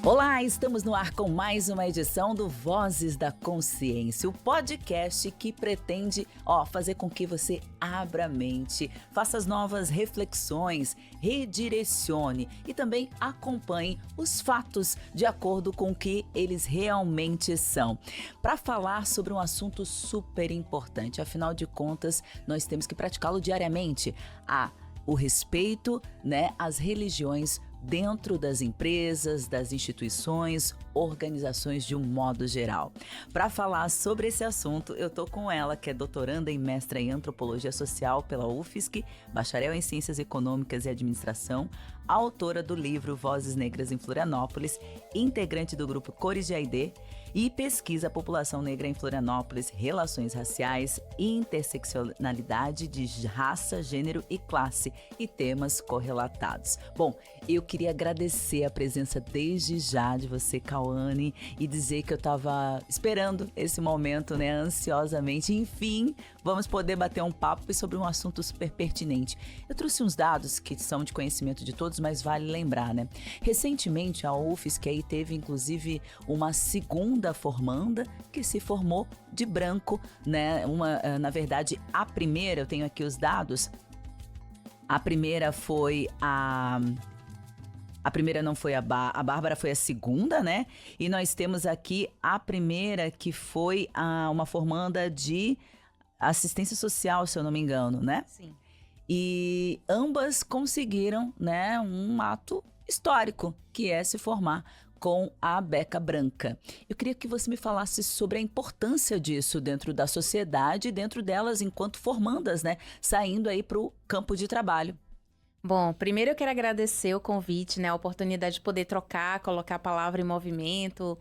Olá, estamos no ar com mais uma edição do Vozes da Consciência, o podcast que pretende fazer com que você abra a mente, faça as novas reflexões, redirecione e também acompanhe os fatos de acordo com o que eles realmente são. Para falar sobre um assunto super importante, afinal de contas, nós temos que praticá-lo diariamente, o respeito, às religiões dentro das empresas, das instituições, organizações de um modo geral. Para falar sobre esse assunto, eu tô com ela, que é doutoranda e mestra em Antropologia Social pela UFSC, bacharel em Ciências Econômicas e Administração, autora do livro Vozes Negras em Florianópolis, integrante do grupo Cores de AID e pesquisa a população negra em Florianópolis, relações raciais, interseccionalidade de raça, gênero e classe e temas correlatados. Bom, eu queria agradecer a presença desde já de você, Cauane, e dizer que eu estava esperando esse momento, ansiosamente. Enfim, vamos poder bater um papo sobre um assunto super pertinente. Eu trouxe uns dados que são de conhecimento de todos, mas vale lembrar, Recentemente, a UFSC aí teve, inclusive, uma segunda formanda que se formou de branco, na verdade, a primeira, eu tenho aqui os dados, a primeira foi a primeira não foi a Bárbara foi a segunda, E nós temos aqui a primeira que foi uma formanda de assistência social, se eu não me engano, Sim. E ambas conseguiram, um ato histórico, que é se formar com a beca branca. Eu queria que você me falasse sobre a importância disso dentro da sociedade e dentro delas enquanto formandas, saindo aí para o campo de trabalho. Bom, primeiro eu quero agradecer o convite, a oportunidade de poder trocar, colocar a palavra em movimento.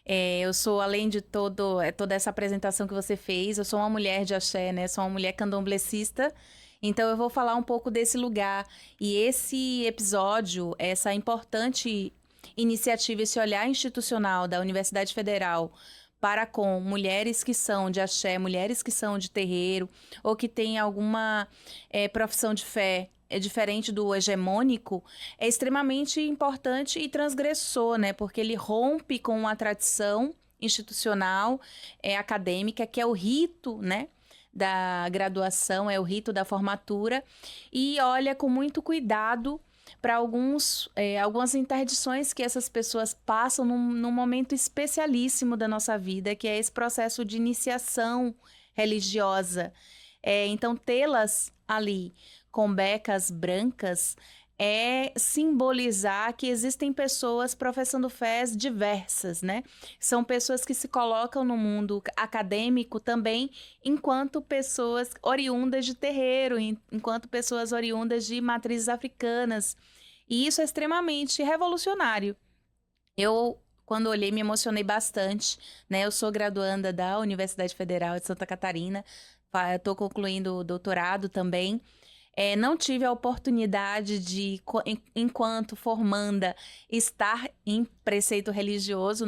Eu sou, além de toda essa apresentação que você fez, eu sou uma mulher de axé, sou uma mulher candomblecista, então eu vou falar um pouco desse lugar. E esse episódio, essa importante iniciativa, esse olhar institucional da Universidade Federal para com mulheres que são de axé, mulheres que são de terreiro, ou que têm alguma profissão de fé diferente do hegemônico, é extremamente importante e transgressor, porque ele rompe com uma tradição institucional, acadêmica, que é o rito, da graduação, é o rito da formatura, e olha com muito cuidado para algumas interdições que essas pessoas passam num momento especialíssimo da nossa vida, que é esse processo de iniciação religiosa. Então, tê-las ali com becas brancas é simbolizar que existem pessoas professando fés diversas, São pessoas que se colocam no mundo acadêmico também enquanto pessoas oriundas de terreiro, enquanto pessoas oriundas de matrizes africanas. E isso é extremamente revolucionário. Eu, quando olhei, me emocionei bastante, Eu sou graduanda da Universidade Federal de Santa Catarina, estou concluindo o doutorado também. Não tive a oportunidade de, enquanto formanda, estar em preceito religioso,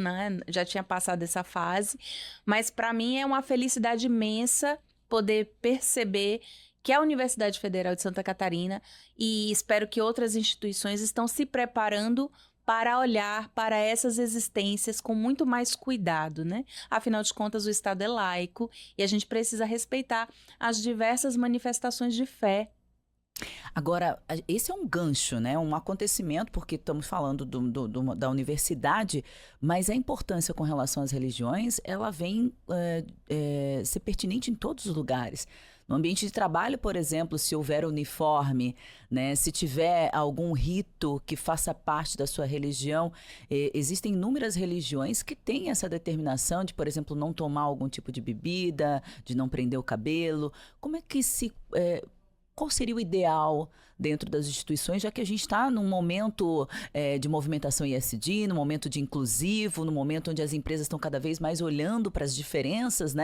Já tinha passado essa fase, mas para mim é uma felicidade imensa poder perceber que a Universidade Federal de Santa Catarina, e espero que outras instituições, estão se preparando para olhar para essas existências com muito mais cuidado, Afinal de contas, o Estado é laico e a gente precisa respeitar as diversas manifestações de fé. Agora, esse é um gancho, um acontecimento, porque estamos falando da universidade, mas a importância com relação às religiões, ela vem ser pertinente em todos os lugares. No ambiente de trabalho, por exemplo, se houver uniforme, se tiver algum rito que faça parte da sua religião, existem inúmeras religiões que têm essa determinação de, por exemplo, não tomar algum tipo de bebida, de não prender o cabelo. Como é que qual seria o ideal dentro das instituições, já que a gente está num momento de movimentação ESG, num momento de inclusivo, num momento onde as empresas estão cada vez mais olhando para as diferenças,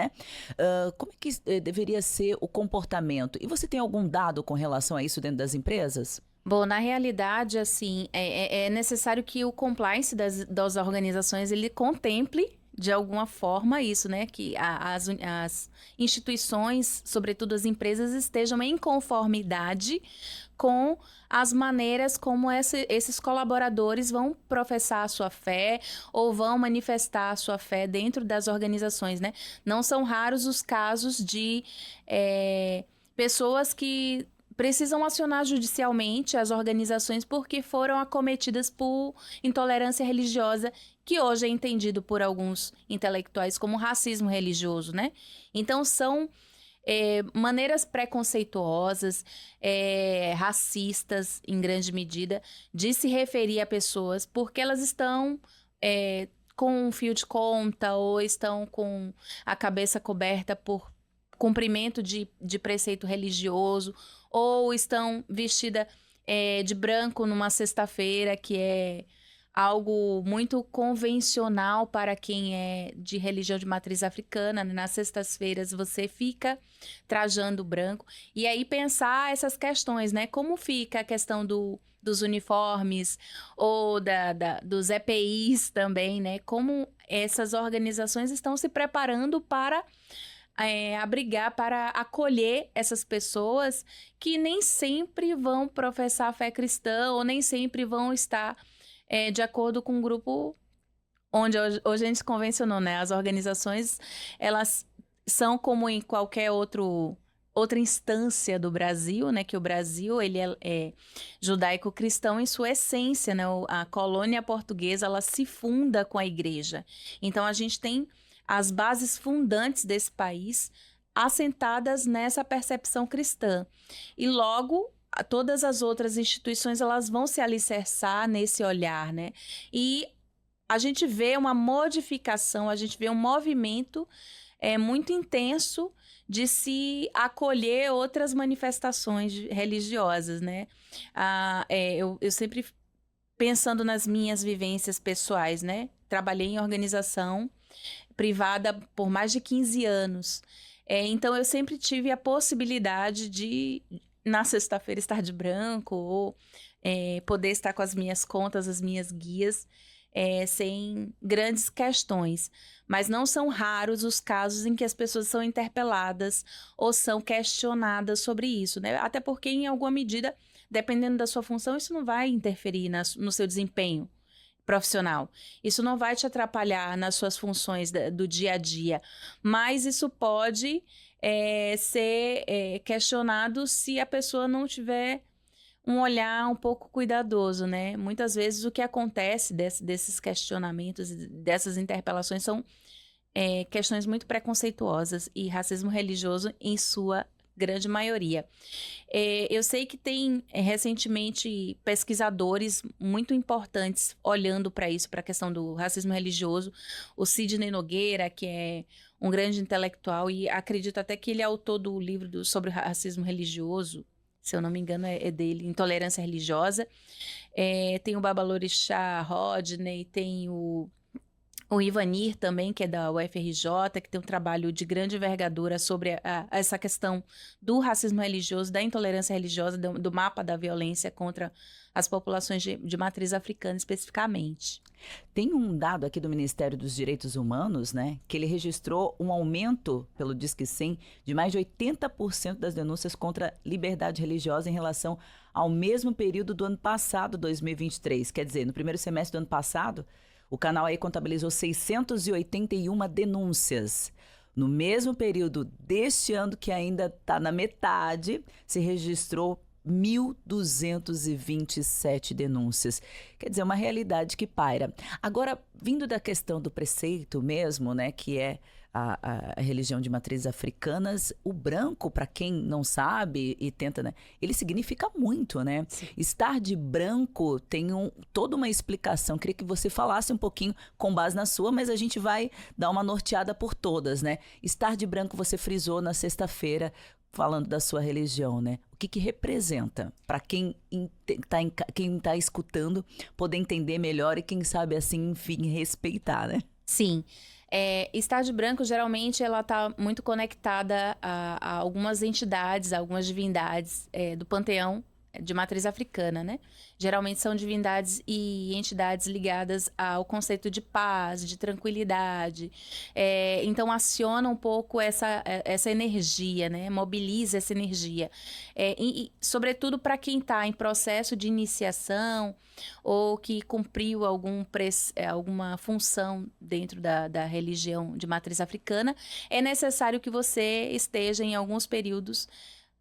como é que deveria ser o comportamento? E você tem algum dado com relação a isso dentro das empresas? Bom, na realidade, assim, é necessário que o compliance das organizações, ele contemple de alguma forma, isso, né? Que as instituições, sobretudo as empresas, estejam em conformidade com as maneiras como esses colaboradores vão professar a sua fé ou vão manifestar a sua fé dentro das organizações, né? Não são raros os casos de pessoas que precisam acionar judicialmente as organizações porque foram acometidas por intolerância religiosa, que hoje é entendido por alguns intelectuais como racismo religioso, né? Então, são maneiras preconceituosas, racistas, em grande medida, de se referir a pessoas porque elas estão com um fio de conta ou estão com a cabeça coberta por cumprimento de preceito religioso, ou estão vestidas de branco numa sexta-feira, que é algo muito convencional para quem é de religião de matriz africana. Nas sextas-feiras você fica trajando branco. E aí pensar essas questões, né? Como fica a questão dos uniformes ou dos EPIs também, né? Como essas organizações estão se preparando para abrigar, para acolher essas pessoas que nem sempre vão professar a fé cristã ou nem sempre vão estar de acordo com o grupo onde hoje a gente convencionou, né? As organizações, elas são como em qualquer outra instância do Brasil, né? Que o Brasil, ele é judaico-cristão em sua essência, né? A colônia portuguesa, ela se funda com a igreja. Então, a gente tem as bases fundantes desse país assentadas nessa percepção cristã. E logo, todas as outras instituições, elas vão se alicerçar nesse olhar, né? E a gente vê uma modificação, a gente vê um movimento muito intenso de se acolher outras manifestações religiosas, né? Eu sempre, pensando nas minhas vivências pessoais, né? Trabalhei em organização privada por mais de 15 anos. Então, eu sempre tive a possibilidade de, na sexta-feira, estar de branco ou poder estar com as minhas contas, as minhas guias, sem grandes questões. Mas não são raros os casos em que as pessoas são interpeladas ou são questionadas sobre isso, né? Até porque, em alguma medida, dependendo da sua função, isso não vai interferir no seu desempenho profissional. Isso não vai te atrapalhar nas suas funções do dia a dia, mas isso pode ser questionado se a pessoa não tiver um olhar um pouco cuidadoso, né? Muitas vezes o que acontece desses questionamentos, dessas interpelações, são questões muito preconceituosas e racismo religioso em sua grande maioria. Eu sei que tem recentemente pesquisadores muito importantes olhando para isso, para a questão do racismo religioso. O Sidney Nogueira, que é um grande intelectual, e acredito até que ele é autor do livro sobre o racismo religioso, se eu não me engano é dele, Intolerância Religiosa. Tem o Babalorixá Rodney, tem o Ivanir também, que é da UFRJ, que tem um trabalho de grande envergadura sobre essa questão do racismo religioso, da intolerância religiosa, do mapa da violência contra as populações de matriz africana especificamente. Tem um dado aqui do Ministério dos Direitos Humanos, né, que ele registrou um aumento, pelo Disque 100, de mais de 80% das denúncias contra liberdade religiosa em relação ao mesmo período do ano passado, 2023. Quer dizer, no primeiro semestre do ano passado, o canal aí contabilizou 681 denúncias. No mesmo período deste ano, que ainda está na metade, se registrou 1.227 denúncias. Quer dizer, uma realidade que paira. Agora, vindo da questão do preceito mesmo, né, que é a religião de matrizes africanas, o branco, para quem não sabe e tenta, né, ele significa muito, né? Sim. Estar de branco tem toda uma explicação. Queria que você falasse um pouquinho com base na sua, mas a gente vai dar uma norteada por todas, né? Estar de branco, você frisou na sexta-feira, falando da sua religião, né? O que representa para quem tá escutando poder entender melhor e quem sabe assim, enfim, respeitar, né? Sim. Estar de branco, geralmente, ela está muito conectada a algumas entidades, a algumas divindades do panteão de matriz africana, né? Geralmente são divindades e entidades ligadas ao conceito de paz, de tranquilidade. Então, aciona um pouco essa energia, né? Mobiliza essa energia. Sobretudo para quem está em processo de iniciação ou que cumpriu alguma função dentro da religião de matriz africana, é necessário que você esteja em alguns períodos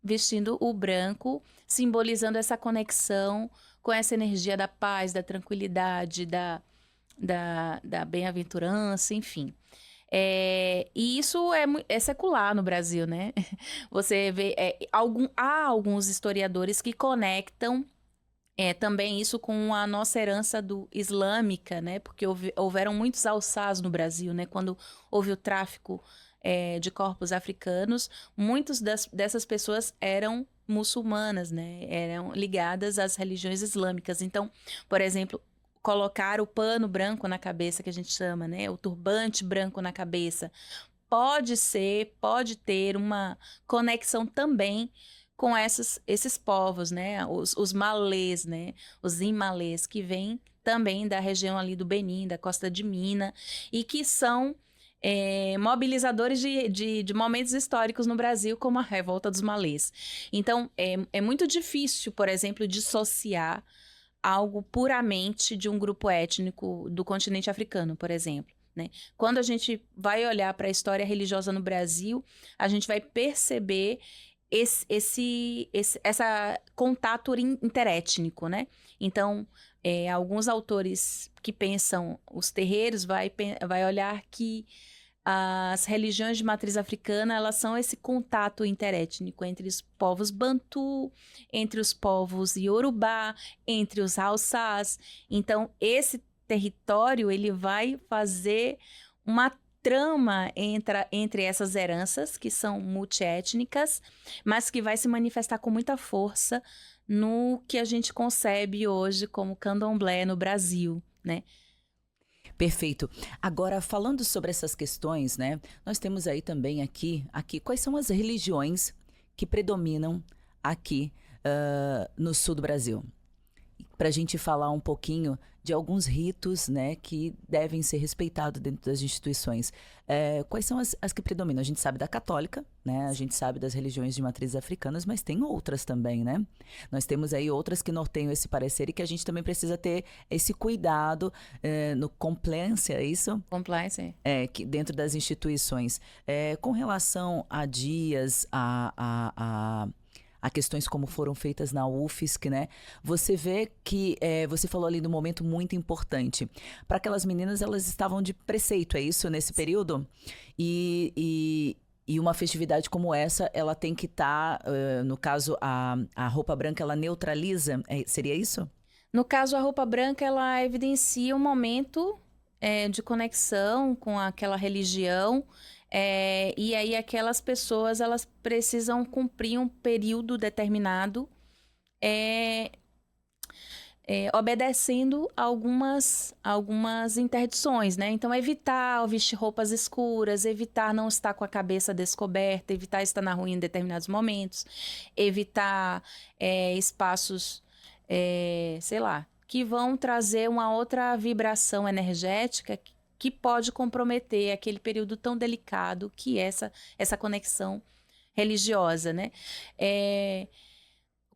vestindo o branco, simbolizando essa conexão com essa energia da paz, da tranquilidade, da bem-aventurança, enfim. E isso é secular no Brasil, né? Você vê, há alguns historiadores que conectam também isso com a nossa herança islâmica, né? Porque houveram muitos alçás no Brasil, né? Quando houve o tráfico de corpos africanos, muitas dessas pessoas eram muçulmanas, né? Eram ligadas às religiões islâmicas. Então, por exemplo, colocar o pano branco na cabeça, que a gente chama, né? O turbante branco na cabeça, pode ter uma conexão também com esses povos, né? Os malês, né? Os imalês, que vêm também da região ali do Benin, da costa de Minas, e que são mobilizadores de momentos históricos no Brasil, como a Revolta dos Malês. Então, é muito difícil, por exemplo, dissociar algo puramente de um grupo étnico do continente africano, por exemplo, né? Quando a gente vai olhar para a história religiosa no Brasil, a gente vai perceber esse contato interétnico, né? Então, alguns autores que pensam os terreiros vai olhar que as religiões de matriz africana, elas são esse contato interétnico entre os povos Bantu, entre os povos Yorubá, entre os Haussás. Então, esse território, ele vai fazer uma trama entre essas heranças, que são multiétnicas, mas que vai se manifestar com muita força no que a gente concebe hoje como candomblé no Brasil, né? Perfeito. Agora, falando sobre essas questões, né? Nós temos aí também aqui quais são as religiões que predominam aqui no sul do Brasil? Para a gente falar um pouquinho de alguns ritos, né, que devem ser respeitados dentro das instituições. Quais são as que predominam? A gente sabe da católica, né? A gente sabe das religiões de matrizes africanas, mas tem outras também, né? Nós temos aí outras que norteiam esse parecer e que a gente também precisa ter esse cuidado no compliance, é isso? Compliance. Que dentro das instituições. Com relação a dias, a questões como foram feitas na UFSC, né? Você vê que você falou ali de um momento muito importante. Para aquelas meninas, elas estavam de preceito, é isso, nesse período? E uma festividade como essa, ela tem que estar, no caso, a roupa branca, ela neutraliza, seria isso? No caso, a roupa branca, ela evidencia um momento de conexão com aquela religião. E aí aquelas pessoas, elas precisam cumprir um período determinado obedecendo algumas interdições, né? Então, evitar vestir roupas escuras, evitar não estar com a cabeça descoberta, evitar estar na rua em determinados momentos, evitar espaços, sei lá, que vão trazer uma outra vibração energética que pode comprometer aquele período tão delicado que é essa conexão religiosa, né?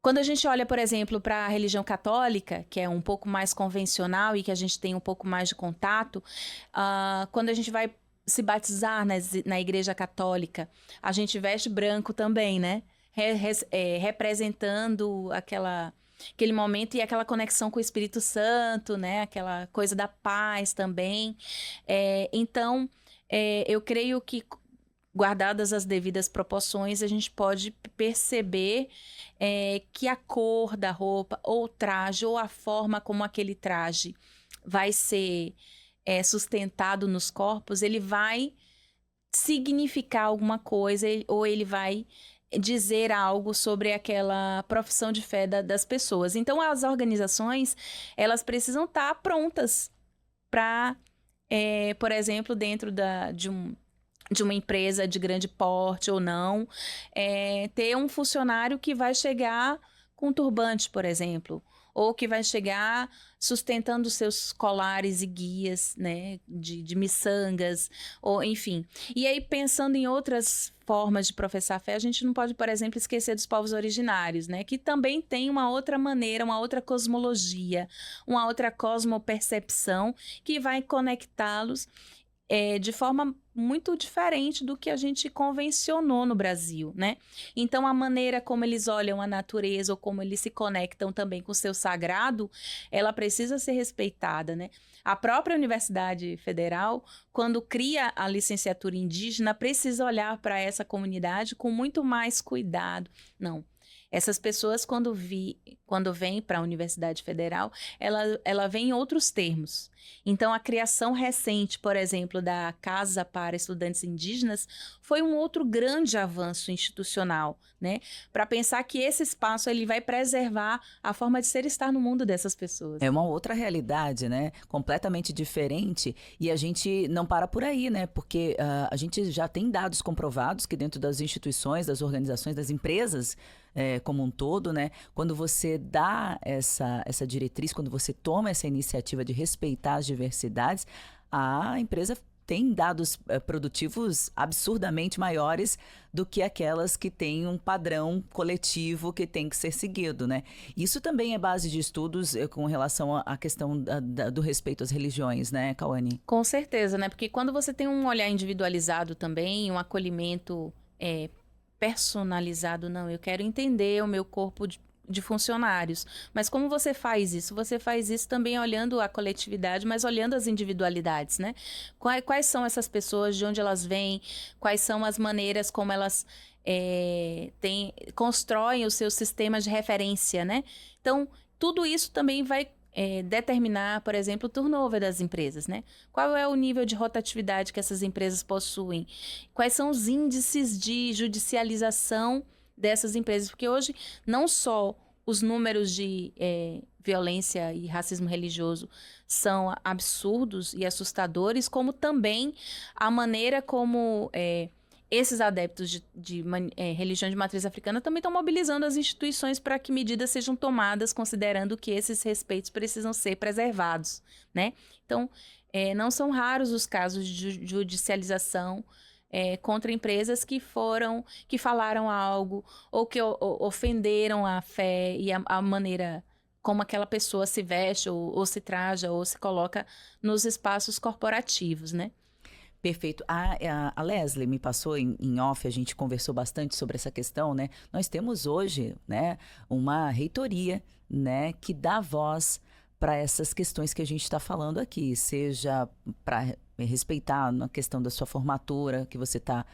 Quando a gente olha, por exemplo, para a religião católica, que é um pouco mais convencional e que a gente tem um pouco mais de contato, quando a gente vai se batizar na igreja católica, a gente veste branco também, né? Representando aquele momento e aquela conexão com o Espírito Santo, né? Aquela coisa da paz também. Então, eu creio que, guardadas as devidas proporções, a gente pode perceber que a cor da roupa, ou o traje, ou a forma como aquele traje vai ser sustentado nos corpos, ele vai significar alguma coisa, ou ele vai dizer algo sobre aquela profissão de fé das pessoas. Então, as organizações, elas precisam estar prontas para, por exemplo, dentro de uma empresa de grande porte ou não, ter um funcionário que vai chegar com turbante, por exemplo, ou que vai chegar sustentando seus colares e guias, né, de miçangas, ou enfim. E aí, pensando em outras formas de professar a fé, a gente não pode, por exemplo, esquecer dos povos originários, né, que também tem uma outra maneira, uma outra cosmologia, uma outra cosmopercepção que vai conectá-los de forma muito diferente do que a gente convencionou no Brasil, né? Então, a maneira como eles olham a natureza ou como eles se conectam também com o seu sagrado, ela precisa ser respeitada, né? A própria Universidade Federal, quando cria a licenciatura indígena, precisa olhar para essa comunidade com muito mais cuidado. Não. Essas pessoas, quando vêm para a Universidade Federal, ela vem em outros termos. Então, a criação recente, por exemplo, da Casa para Estudantes Indígenas, foi um outro grande avanço institucional, né? Para pensar que esse espaço ele vai preservar a forma de ser e estar no mundo dessas pessoas. É uma outra realidade, né? Completamente diferente. E a gente não para por aí, né? Porque a gente já tem dados comprovados que dentro das instituições, das organizações, das empresas como um todo, né? Quando você dá essa diretriz, quando você toma essa iniciativa de respeitar as diversidades, a empresa tem dados produtivos absurdamente maiores do que aquelas que têm um padrão coletivo que tem que ser seguido, né? Isso também é base de estudos com relação à questão do respeito às religiões, né, Cauane? Com certeza, né? Porque quando você tem um olhar individualizado também, um acolhimento personalizado, não, eu quero entender o meu corpo de funcionários. Mas como você faz isso? Você faz isso também olhando a coletividade, mas olhando as individualidades, né? Quais são essas pessoas, de onde elas vêm, quais são as maneiras como elas constroem os seus sistemas de referência, né? Então, tudo isso também vai determinar, por exemplo, o turnover das empresas, né? Qual é o nível de rotatividade que essas empresas possuem? Quais são os índices de judicialização dessas empresas? Porque hoje, não só os números de violência e racismo religioso são absurdos e assustadores, como também a maneira como esses adeptos de religião de matriz africana também estão mobilizando as instituições para que medidas sejam tomadas, considerando que esses respeitos precisam ser preservados, né? Então, não são raros os casos de judicialização contra empresas que falaram algo ou que ofenderam a fé e a maneira como aquela pessoa se veste ou se traja ou se coloca nos espaços corporativos, né? Perfeito. A Leslie me passou em off, a gente conversou bastante sobre essa questão, né? Nós temos hoje, né, uma reitoria, né, que dá voz para essas questões que a gente está falando aqui, seja para respeitar na questão da sua formatura, que você está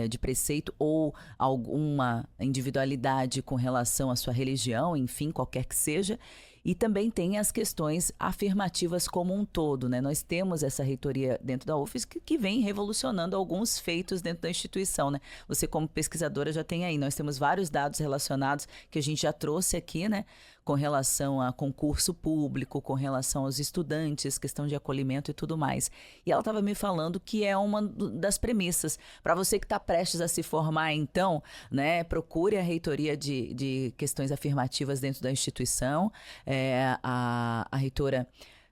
de preceito, ou alguma individualidade com relação à sua religião, enfim, qualquer que seja. E também tem as questões afirmativas como um todo, né? Nós temos essa reitoria dentro da UFES que vem revolucionando alguns feitos dentro da instituição, né? Você, como pesquisadora, já tem aí. Nós temos vários dados relacionados que a gente já trouxe aqui, né? Com relação a concurso público, com relação aos estudantes, questão de acolhimento e tudo mais. E ela estava me falando que é uma das premissas. Para você que está prestes a se formar, então, né? Procure a reitoria de questões afirmativas dentro da instituição. A reitora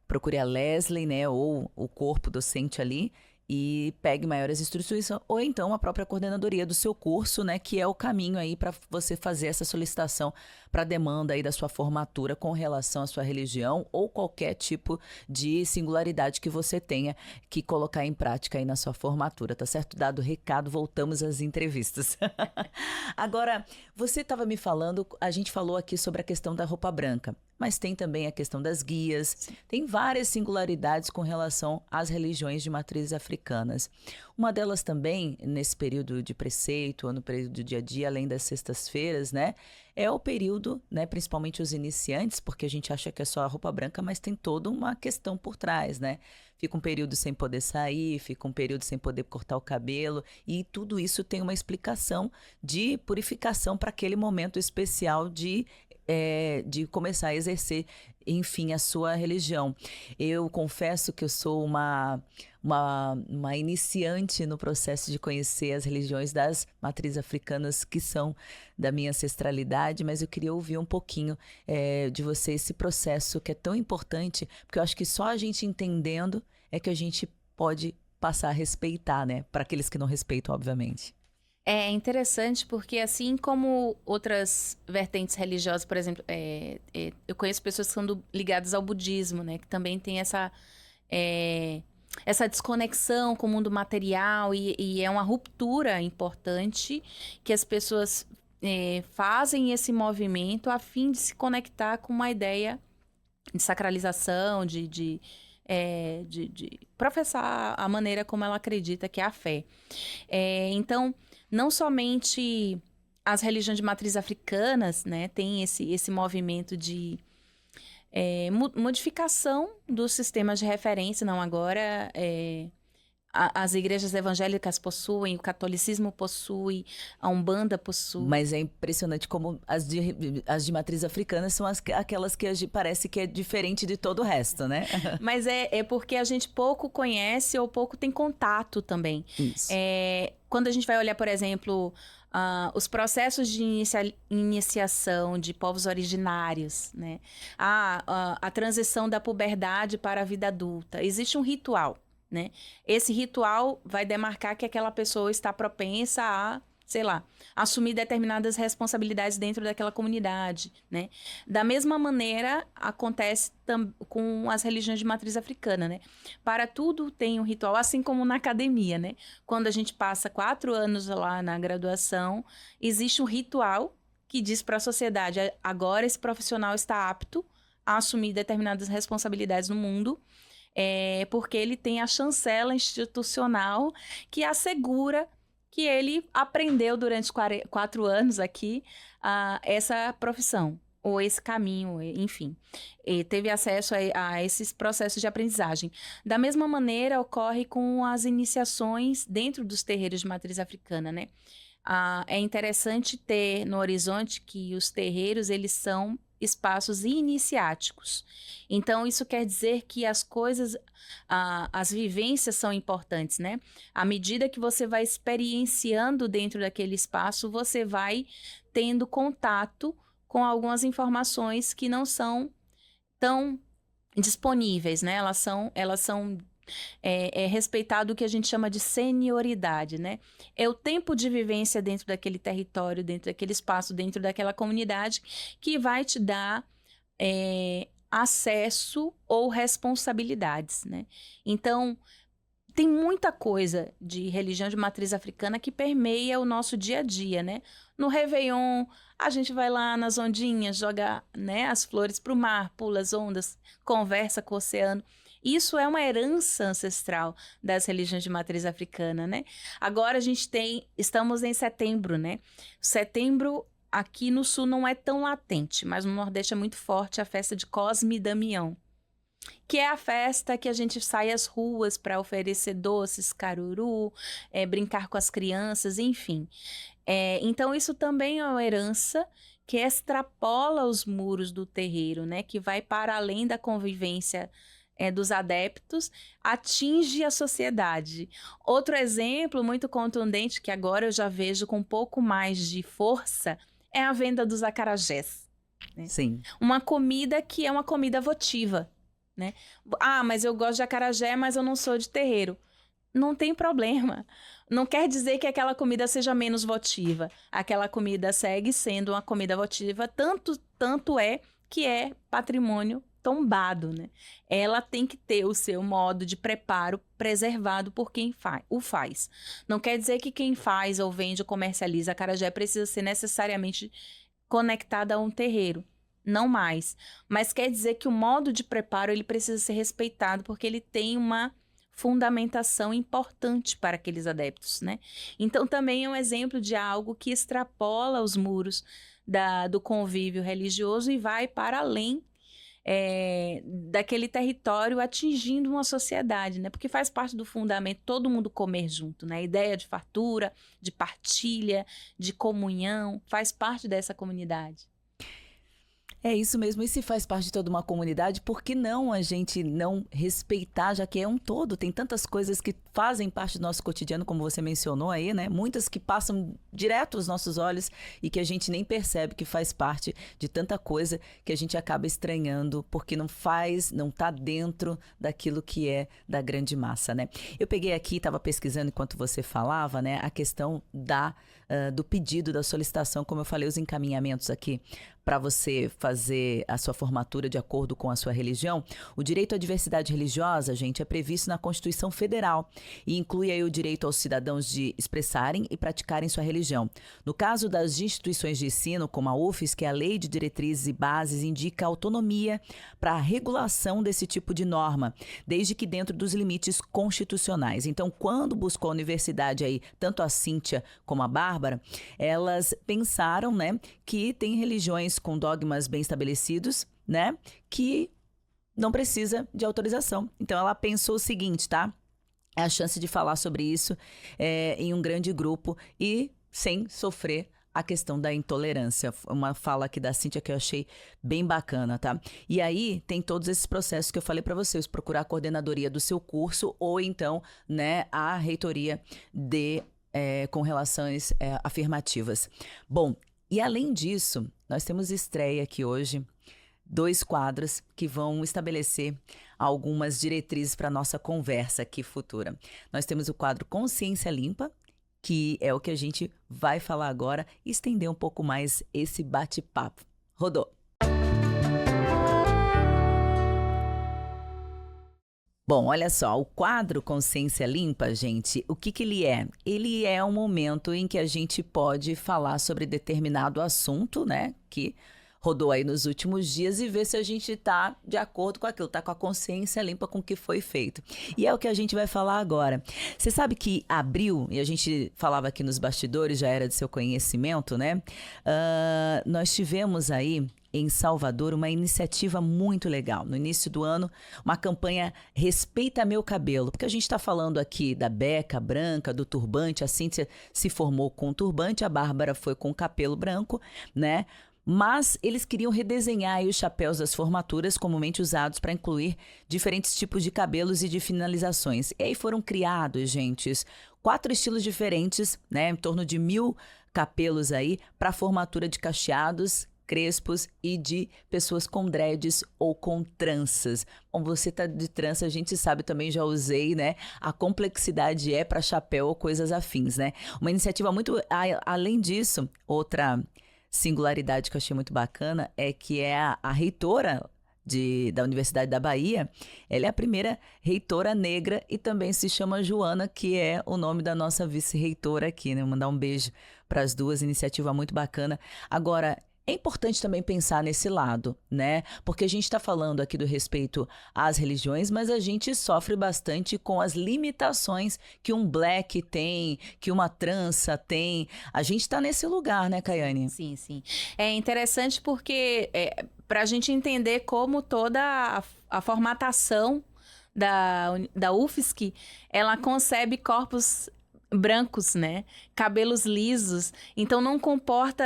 procure a Leslie, né, ou o corpo docente ali, e pegue maiores instruções, ou então a própria coordenadoria do seu curso, né, que é o caminho aí para você fazer essa solicitação para a demanda aí da sua formatura com relação à sua religião ou qualquer tipo de singularidade que você tenha que colocar em prática aí na sua formatura, tá certo? Dado o recado, voltamos às entrevistas. Agora, você estava me falando, a gente falou aqui sobre a questão da roupa branca, mas tem também a questão das guias. Sim. Tem várias singularidades com relação às religiões de matrizes africanas. Uma delas também, nesse período de preceito, ou no período do dia a dia, além das sextas-feiras, né, é o período, né, principalmente os iniciantes, porque a gente acha que é só a roupa branca, mas tem toda uma questão por trás, né? Fica um período sem poder sair, fica um período sem poder cortar o cabelo, e tudo isso tem uma explicação de purificação para aquele momento especial de de começar a exercer, enfim, a sua religião. Eu confesso que eu sou uma iniciante no processo de conhecer as religiões das matrizes africanas que são da minha ancestralidade, mas eu queria ouvir um pouquinho de você esse processo que é tão importante, porque eu acho que só a gente entendendo é que a gente pode passar a respeitar, né? Para aqueles que não respeitam, obviamente. É interessante porque, assim como outras vertentes religiosas, por exemplo, eu conheço pessoas que são ligadas ao budismo, né? Que também tem essa desconexão com o mundo material e é uma ruptura importante que as pessoas fazem esse movimento a fim de se conectar com uma ideia de sacralização, de professar a maneira como ela acredita que é a fé. Então, não somente as religiões de matriz africanas, né, tem esse movimento de modificação dos sistemas de referência, não agora... As igrejas evangélicas possuem, o catolicismo possui, a Umbanda possui. Mas é impressionante como as de matriz africana são aquelas que parece que é diferente de todo o resto, né? Mas é porque a gente pouco conhece ou pouco tem contato também. Isso. Quando a gente vai olhar, por exemplo, os processos de iniciação de povos originários, né? A transição da puberdade para a vida adulta. Existe um ritual. Né? Esse ritual vai demarcar que aquela pessoa está propensa a, sei lá, assumir determinadas responsabilidades dentro daquela comunidade, né? Da mesma maneira, acontece com as religiões de matriz africana, né? Para tudo tem um ritual, assim como na academia, né? Quando a gente passa 4 anos lá na graduação, existe um ritual que diz para a sociedade, agora esse profissional está apto a assumir determinadas responsabilidades no mundo, porque ele tem a chancela institucional que assegura que ele aprendeu durante 4 anos aqui essa profissão, ou esse caminho, enfim. E teve acesso a esses processos de aprendizagem. Da mesma maneira, ocorre com as iniciações dentro dos terreiros de matriz africana, né? É interessante ter no horizonte que os terreiros, eles são espaços iniciáticos. Então, isso quer dizer que as coisas, as vivências são importantes, né? À medida que você vai experienciando dentro daquele espaço, você vai tendo contato com algumas informações que não são tão disponíveis, né? Elas são respeitado o que a gente chama de senioridade, né? É o tempo de vivência dentro daquele território, dentro daquele espaço, dentro daquela comunidade que vai te dar acesso ou responsabilidades, né? Então, tem muita coisa de religião de matriz africana que permeia o nosso dia a dia, né? No Réveillon, a gente vai lá nas ondinhas, joga, né, as flores para o mar, pula as ondas, conversa com o oceano. Isso é uma herança ancestral das religiões de matriz africana, né? Agora estamos em setembro, né? Setembro aqui no sul não é tão latente, mas no Nordeste é muito forte a festa de Cosme e Damião, que é a festa que a gente sai às ruas para oferecer doces, caruru, brincar com as crianças, enfim. Então isso também é uma herança que extrapola os muros do terreiro, né? Que vai para além da convivência dos adeptos, atinge a sociedade. Outro exemplo muito contundente, que agora eu já vejo com um pouco mais de força, é a venda dos acarajés. Né? Sim. Uma comida que é uma comida votiva. Né? Mas eu gosto de acarajé, mas eu não sou de terreiro. Não tem problema. Não quer dizer que aquela comida seja menos votiva. Aquela comida segue sendo uma comida votiva, tanto é que é patrimônio tombado, né? Ela tem que ter o seu modo de preparo preservado por quem o faz. Não quer dizer que quem faz ou vende ou comercializa acarajé precisa ser necessariamente conectada a um terreiro. Não mais. Mas quer dizer que o modo de preparo ele precisa ser respeitado porque ele tem uma fundamentação importante para aqueles adeptos, né? Então também é um exemplo de algo que extrapola os muros do convívio religioso e vai para além daquele território, atingindo uma sociedade, né? Porque faz parte do fundamento todo mundo comer junto, né? A ideia de fartura, de partilha, de comunhão, faz parte dessa comunidade. É isso mesmo, e se faz parte de toda uma comunidade, por que não a gente não respeitar, já que é um todo? Tem tantas coisas que fazem parte do nosso cotidiano, como você mencionou aí, né? Muitas que passam direto aos nossos olhos e que a gente nem percebe que faz parte de tanta coisa que a gente acaba estranhando, porque não tá dentro daquilo que é da grande massa, né? Eu peguei aqui, estava pesquisando enquanto você falava, né? A questão do pedido, da solicitação, como eu falei, os encaminhamentos aqui para você fazer a sua formatura de acordo com a sua religião. O direito à diversidade religiosa, gente, é previsto na Constituição Federal e inclui aí o direito aos cidadãos de expressarem e praticarem sua religião. No caso das instituições de ensino, como a UFSC, a Lei de Diretrizes e Bases indica autonomia para a regulação desse tipo de norma, desde que dentro dos limites constitucionais. Então, quando buscou a universidade aí, tanto a Cíntia como a Bárbara, elas pensaram, né, que tem religiões com dogmas bem estabelecidos, né, que não precisa de autorização. Então, ela pensou o seguinte, tá? É a chance de falar sobre isso em um grande grupo e sem sofrer a questão da intolerância. Uma fala aqui da Cíntia que eu achei bem bacana, tá? E aí tem todos esses processos que eu falei para vocês, procurar a coordenadoria do seu curso ou então, né, a reitoria com relações afirmativas. Bom, e além disso, nós temos estreia aqui hoje, 2 quadros que vão estabelecer algumas diretrizes para a nossa conversa aqui futura. Nós temos o quadro Consciência Limpa, que é o que a gente vai falar agora e estender um pouco mais esse bate-papo. Rodou! Bom, olha só, o quadro Consciência Limpa, gente, o que ele é? Ele é um momento em que a gente pode falar sobre determinado assunto, né, que rodou aí nos últimos dias e ver se a gente tá de acordo com aquilo, tá com a consciência limpa com o que foi feito. E é o que a gente vai falar agora. Você sabe que abril, e a gente falava aqui nos bastidores, já era de seu conhecimento, né? Nós tivemos aí em Salvador uma iniciativa muito legal. No início do ano, uma campanha Respeita Meu Cabelo, porque a gente está falando aqui da beca branca, do turbante, a Cíntia se formou com turbante, a Bárbara foi com cabelo branco, né? Mas eles queriam redesenhar aí os chapéus das formaturas comumente usados para incluir diferentes tipos de cabelos e de finalizações. E aí foram criados, gente, 4 estilos diferentes, né? Em torno de 1.000 capelos aí para formatura de cacheados, crespos e de pessoas com dreads ou com tranças. Bom, você tá de trança, a gente sabe também, já usei, né? A complexidade é para chapéu ou coisas afins, né? Uma iniciativa muito... Além disso, outra singularidade que eu achei muito bacana é que é a reitora da Universidade da Bahia, ela é a primeira reitora negra e também se chama Joana, que é o nome da nossa vice-reitora aqui, né? Vou mandar um beijo para as duas, iniciativa muito bacana. Agora, é importante também pensar nesse lado, né? Porque a gente está falando aqui do respeito às religiões, mas a gente sofre bastante com as limitações que um black tem, que uma trança tem. A gente está nesse lugar, né, Caiane? Sim, sim. É interessante porque para a gente entender como toda a formatação da UFSC, ela concebe corpos brancos, né? Cabelos lisos. Então, não comporta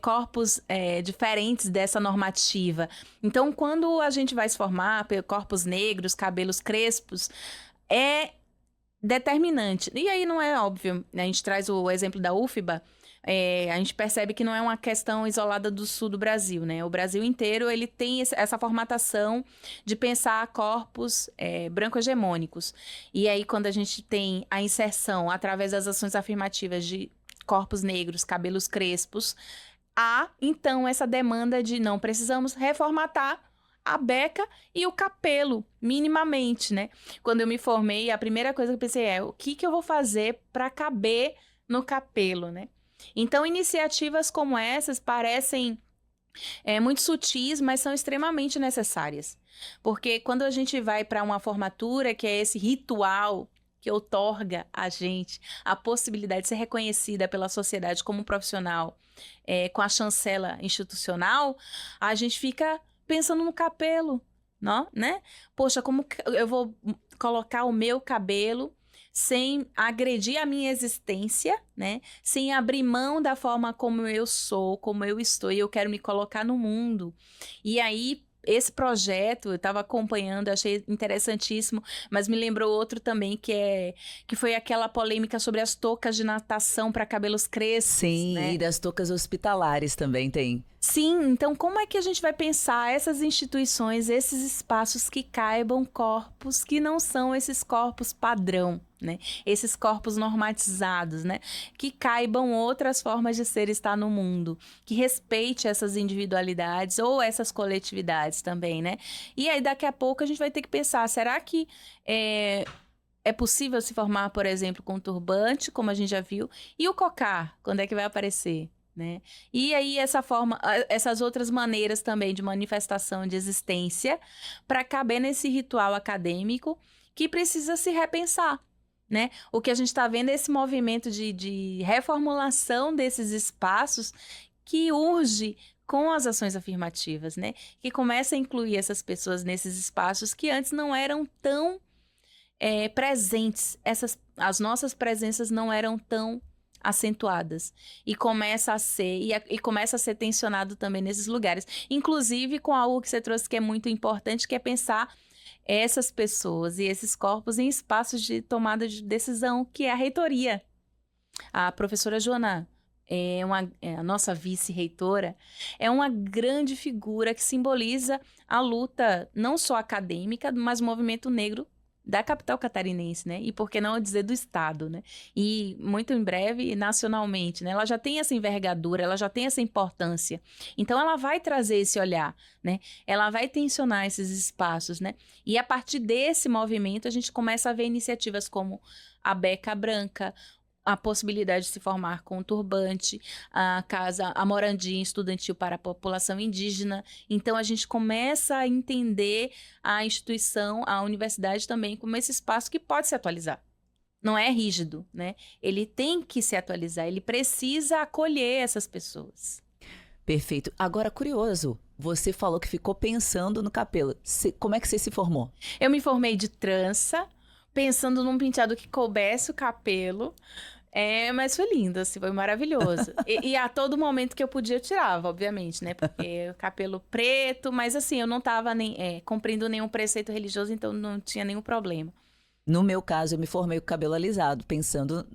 corpos diferentes dessa normativa. Então, quando a gente vai se formar, corpos negros, cabelos crespos, é determinante. E aí não é óbvio. A gente traz o exemplo da UFBA. A gente percebe que não é uma questão isolada do sul do Brasil, né? O Brasil inteiro ele tem essa formatação de pensar corpos branco-hegemônicos. E aí, quando a gente tem a inserção através das ações afirmativas de corpos negros, cabelos crespos, há, então, essa demanda de não precisamos reformatar a beca e o capelo, minimamente, né? Quando eu me formei, a primeira coisa que eu pensei o que eu vou fazer para caber no capelo, né? Então, iniciativas como essas parecem muito sutis, mas são extremamente necessárias. Porque quando a gente vai para uma formatura, que é esse ritual que outorga a gente a possibilidade de ser reconhecida pela sociedade como profissional, com a chancela institucional, a gente fica pensando no capelo, não, né? Poxa, como eu vou colocar o meu cabelo sem agredir a minha existência, né? Sem abrir mão da forma como eu sou, como eu estou, e eu quero me colocar no mundo. E aí, esse projeto, eu estava acompanhando, achei interessantíssimo, mas me lembrou outro também, que foi aquela polêmica sobre as toucas de natação para cabelos crespos, Sim, né? e das toucas hospitalares também tem. Sim, então como é que a gente vai pensar essas instituições, esses espaços que caibam corpos que não são esses corpos padrão, né? Esses corpos normatizados, né? Que caibam outras formas de ser e estar no mundo, que respeite essas individualidades ou essas coletividades também, né? E aí daqui a pouco a gente vai ter que pensar, será que é possível se formar, por exemplo, com turbante, como a gente já viu, e o cocar, quando é que vai aparecer? Né? E aí essas outras maneiras também de manifestação de existência para caber nesse ritual acadêmico que precisa se repensar, né? O que a gente está vendo é esse movimento de reformulação desses espaços que urge com as ações afirmativas, né? Que começa a incluir essas pessoas nesses espaços que antes não eram tão presentes, as nossas presenças não eram tão acentuadas e começa a ser e começa a ser tensionado também nesses lugares, inclusive com algo que você trouxe que é muito importante, que é pensar essas pessoas e esses corpos em espaços de tomada de decisão, que é a reitoria. A professora Joana, a nossa vice-reitora, é uma grande figura que simboliza a luta não só acadêmica, mas o movimento negro da capital catarinense, né? E por que não dizer do estado, né? E muito em breve, nacionalmente, né? Ela já tem essa envergadura, ela já tem essa importância. Então, ela vai trazer esse olhar, né? Ela vai tensionar esses espaços, né? E a partir desse movimento, a gente começa a ver iniciativas como a Beca Branca, a possibilidade de se formar com turbante, a moradia estudantil para a população indígena. Então, a gente começa a entender a instituição, a universidade também, como esse espaço que pode se atualizar. Não é rígido, né? Ele tem que se atualizar, ele precisa acolher essas pessoas. Perfeito. Agora, curioso, você falou que ficou pensando no cabelo. Como é que você se formou? Eu me formei de trança, pensando num penteado que coubesse o cabelo. Mas foi lindo, assim, foi maravilhoso. E a todo momento que eu podia, eu tirava, obviamente, né? Porque o cabelo preto, mas assim, eu não estava cumprindo nenhum preceito religioso, então não tinha nenhum problema. No meu caso, eu me formei com o cabelo alisado, pensando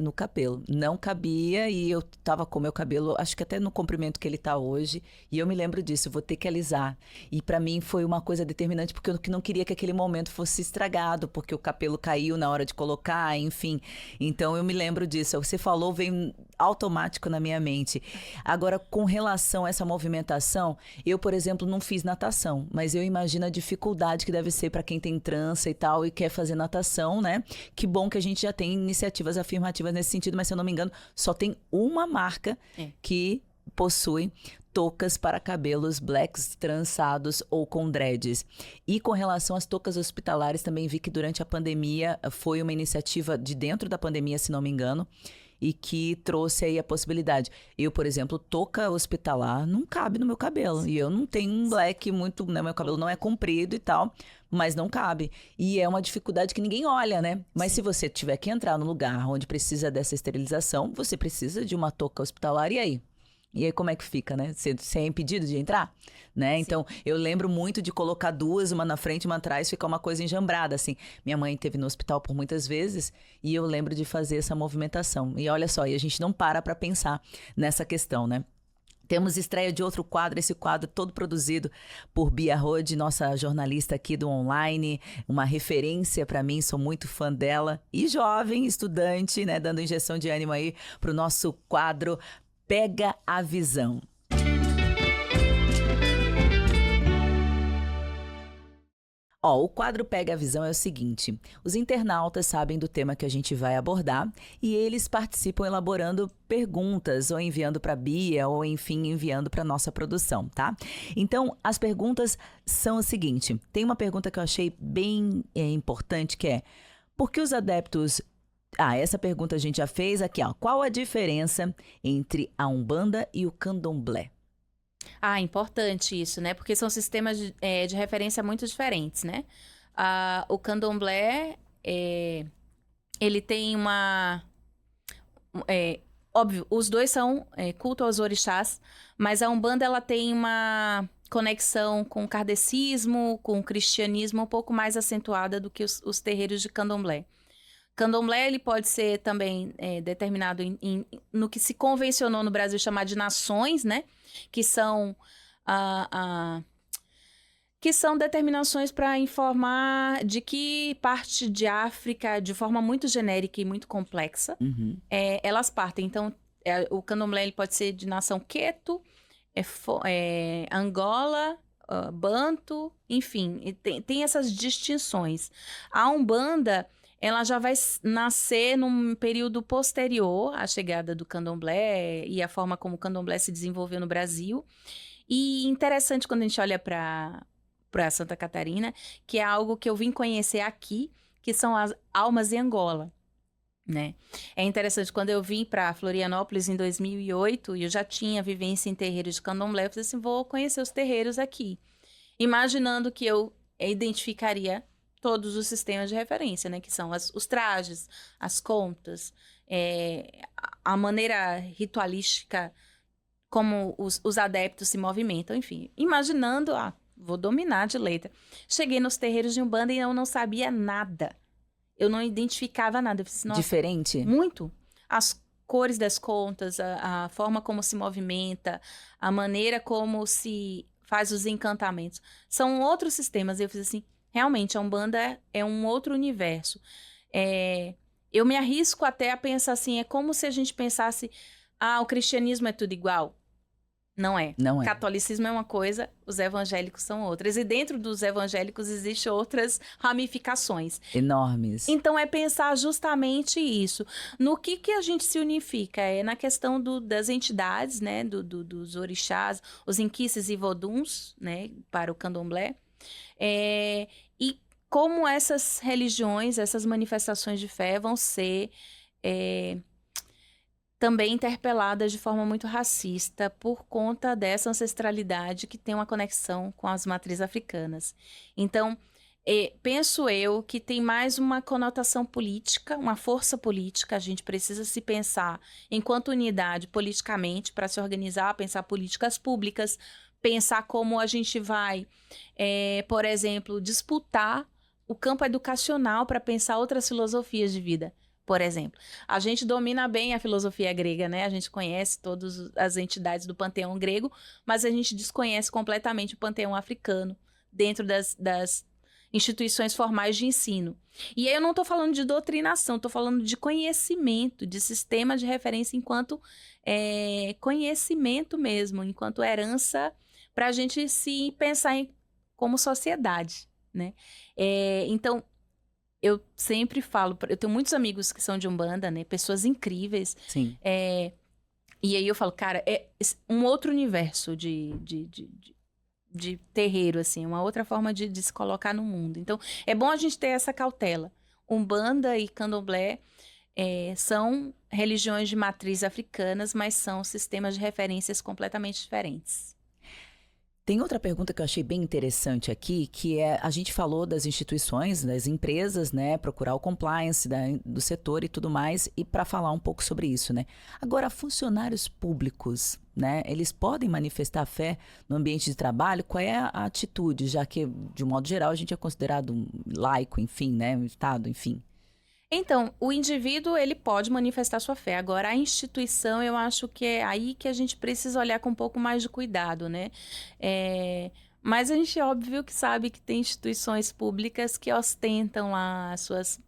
no cabelo. Não cabia e eu tava com o meu cabelo, acho que até no comprimento que ele tá hoje, e eu me lembro disso, vou ter que alisar. E pra mim foi uma coisa determinante, porque eu não queria que aquele momento fosse estragado, porque o cabelo caiu na hora de colocar, enfim. Então eu me lembro disso. Você falou, veio automático na minha mente. Agora, com relação a essa movimentação, eu, por exemplo, não fiz natação, mas eu imagino a dificuldade que deve ser para quem tem trança e tal, e quer fazer natação, né? Que bom que a gente já tem iniciativas afirmativas nesse sentido, mas se eu não me engano, só tem uma marca que possui toucas para cabelos blacks trançados ou com dreads. E com relação às toucas hospitalares, também vi que durante a pandemia foi uma iniciativa de dentro da pandemia, se não me engano, e que trouxe aí a possibilidade. Eu, por exemplo, touca hospitalar não cabe no meu cabelo. E eu não tenho um black muito, né? Meu cabelo não é comprido e tal, mas não cabe. E é uma dificuldade que ninguém olha, né? Mas se você tiver que entrar no lugar onde precisa dessa esterilização, você precisa de uma touca hospitalar. E aí? E aí como é que fica, né? Você é impedido de entrar, né? Sim. Então, eu lembro muito de colocar duas, uma na frente e uma atrás, ficar uma coisa enjambrada, assim. Minha mãe esteve no hospital por muitas vezes e eu lembro de fazer essa movimentação. E olha só, e a gente não para pensar nessa questão, né? Temos estreia de outro quadro, esse quadro todo produzido por Bia Rode, nossa jornalista aqui do online, uma referência para mim, sou muito fã dela. E jovem, estudante, né, dando injeção de ânimo aí pro nosso quadro Pega a Visão. O quadro Pega a Visão é o seguinte, os internautas sabem do tema que a gente vai abordar e eles participam elaborando perguntas ou enviando para a Bia ou, enfim, enviando para nossa produção, tá? Então, as perguntas são o seguinte, tem uma pergunta que eu achei bem importante que é, por que os adeptos... essa pergunta a gente já fez aqui, qual a diferença entre a Umbanda e o Candomblé? Importante isso, né? Porque são sistemas de referência muito diferentes, né? O Candomblé ele tem uma... óbvio, os dois são culto aos orixás, mas a Umbanda ela tem uma conexão com o kardecismo, com o cristianismo um pouco mais acentuada do que os terreiros de candomblé. Candomblé ele pode ser também determinado no que se convencionou no Brasil chamar de nações, né? Que são determinações para informar de que parte de África, de forma muito genérica e muito complexa, elas partem. Então, o candomblé ele pode ser de nação Queto, Angola, Banto, enfim, tem essas distinções. A Umbanda, ela já vai nascer num período posterior à chegada do candomblé e a forma como o candomblé se desenvolveu no Brasil. E interessante quando a gente olha para Santa Catarina, que é algo que eu vim conhecer aqui, que são as almas em Angola, né? É interessante, quando eu vim para Florianópolis em 2008, e eu já tinha vivência em terreiros de candomblé, eu falei assim, vou conhecer os terreiros aqui, imaginando que eu identificaria todos os sistemas de referência, né? Que são os trajes, as contas, a maneira ritualística como os adeptos se movimentam, enfim. Imaginando, vou dominar de letra. Cheguei nos terreiros de Umbanda e eu não sabia nada. Eu não identificava nada. Eu fiz, nossa, diferente? Muito. As cores das contas, a forma como se movimenta, a maneira como se faz os encantamentos. São outros sistemas. Eu fiz assim, realmente, a Umbanda é um outro universo. Eu me arrisco até a pensar assim, é como se a gente pensasse, o cristianismo é tudo igual. Não é. Não é. Catolicismo é uma coisa, os evangélicos são outras. E dentro dos evangélicos existem outras ramificações. Enormes. Então, é pensar justamente isso. No que a gente se unifica? É na questão das entidades, né? Dos orixás, os inquices e voduns, né? Para o candomblé. E como essas religiões, essas manifestações de fé vão ser... também interpeladas de forma muito racista por conta dessa ancestralidade que tem uma conexão com as matrizes africanas. Então, penso eu que tem mais uma conotação política, uma força política. A gente precisa se pensar enquanto unidade politicamente para se organizar, pensar políticas públicas, pensar como a gente vai, por exemplo, disputar o campo educacional para pensar outras filosofias de vida. Por exemplo, a gente domina bem a filosofia grega, né? A gente conhece todas as entidades do panteão grego, mas a gente desconhece completamente o panteão africano dentro das instituições formais de ensino. E aí eu não estou falando de doutrinação, estou falando de conhecimento, de sistema de referência enquanto conhecimento mesmo, enquanto herança para a gente se pensar como sociedade, né? Então, eu sempre falo, eu tenho muitos amigos que são de Umbanda, né? Pessoas incríveis. Sim. E aí eu falo, cara, é um outro universo de terreiro, assim, uma outra forma de se colocar no mundo. Então, é bom a gente ter essa cautela. Umbanda e Candomblé são religiões de matriz africanas, mas são sistemas de referências completamente diferentes. Tem outra pergunta que eu achei bem interessante aqui, que a gente falou das instituições, das empresas, né, procurar o compliance do setor e tudo mais, e para falar um pouco sobre isso, né. Agora, funcionários públicos, né, eles podem manifestar fé no ambiente de trabalho? Qual é a atitude, já que, de um modo geral, a gente é considerado laico, enfim, né, um Estado, enfim. Então, o indivíduo, ele pode manifestar sua fé. Agora, a instituição, eu acho que é aí que a gente precisa olhar com um pouco mais de cuidado, né? Mas a gente, óbvio, que sabe que tem instituições públicas que ostentam lá as suas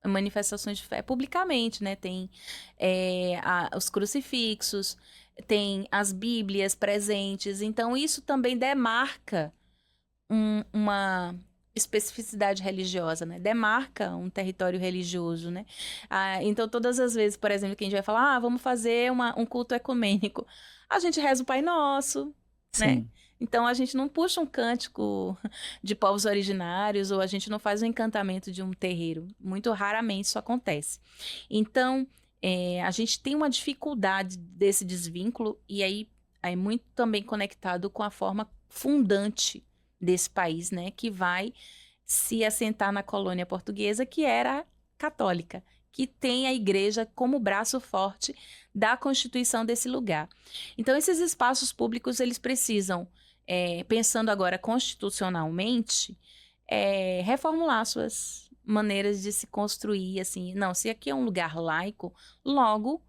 manifestações de fé publicamente, né? Tem os crucifixos, tem as bíblias presentes. Então, isso também demarca uma especificidade religiosa, né? Demarca um território religioso, né? Então, todas as vezes, por exemplo, que a gente vai falar, vamos fazer um culto ecumênico, a gente reza o Pai Nosso, né? Sim. Então, a gente não puxa um cântico de povos originários ou a gente não faz um encantamento de um terreiro. Muito raramente isso acontece. Então, a gente tem uma dificuldade desse desvínculo e aí é muito também conectado com a forma fundante desse país, né, que vai se assentar na colônia portuguesa, que era católica, que tem a igreja como braço forte da constituição desse lugar. Então, esses espaços públicos, eles precisam, pensando agora constitucionalmente, reformular suas maneiras de se construir, assim, não, se aqui é um lugar laico, logo,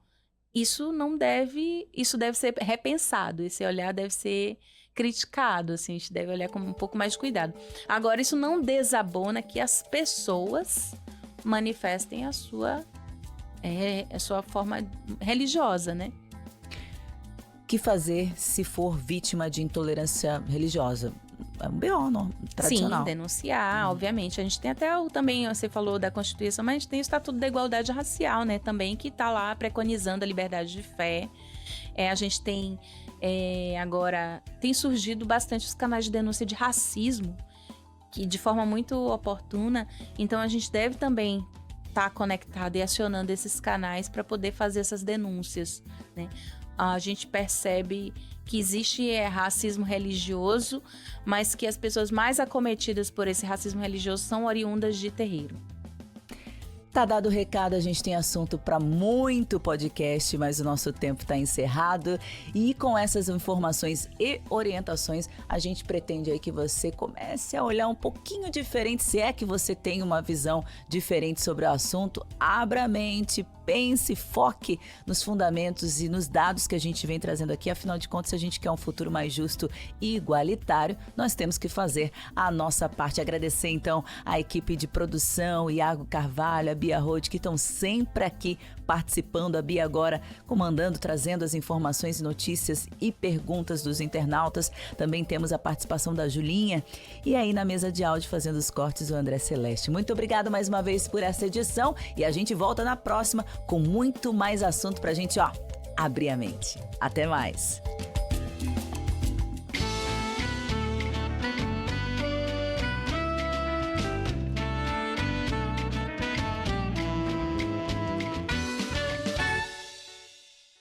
isso deve ser repensado, esse olhar deve ser criticado, assim, a gente deve olhar com um pouco mais de cuidado. Agora, isso não desabona que as pessoas manifestem a sua forma religiosa, né? O que fazer se for vítima de intolerância religiosa? É um BO, não? Tradicional. Sim, denunciar, obviamente. A gente tem até também, você falou da Constituição, mas a gente tem o Estatuto da Igualdade Racial, né? Também, que está lá preconizando a liberdade de fé. A gente tem, agora, tem surgido bastante os canais de denúncia de racismo, que de forma muito oportuna. Então, a gente deve também estar conectado e acionando esses canais para poder fazer essas denúncias, né? A gente percebe que existe racismo religioso, mas que as pessoas mais acometidas por esse racismo religioso são oriundas de terreiro. Tá dado o recado, a gente tem assunto para muito podcast, mas o nosso tempo está encerrado. E com essas informações e orientações, a gente pretende aí que você comece a olhar um pouquinho diferente, se é que você tem uma visão diferente sobre o assunto. Abra a mente, pense, foque nos fundamentos e nos dados que a gente vem trazendo aqui. Afinal de contas, se a gente quer um futuro mais justo e igualitário, nós temos que fazer a nossa parte. Agradecer, então, a equipe de produção, Iago Carvalho, a Bia Rode, que estão sempre aqui participando. A Bia agora comandando, trazendo as informações, notícias e perguntas dos internautas. Também temos a participação da Julinha. E aí na mesa de áudio, fazendo os cortes, o André Celeste. Muito obrigado mais uma vez por essa edição e a gente volta na próxima com muito mais assunto pra gente, abrir a mente. Até mais!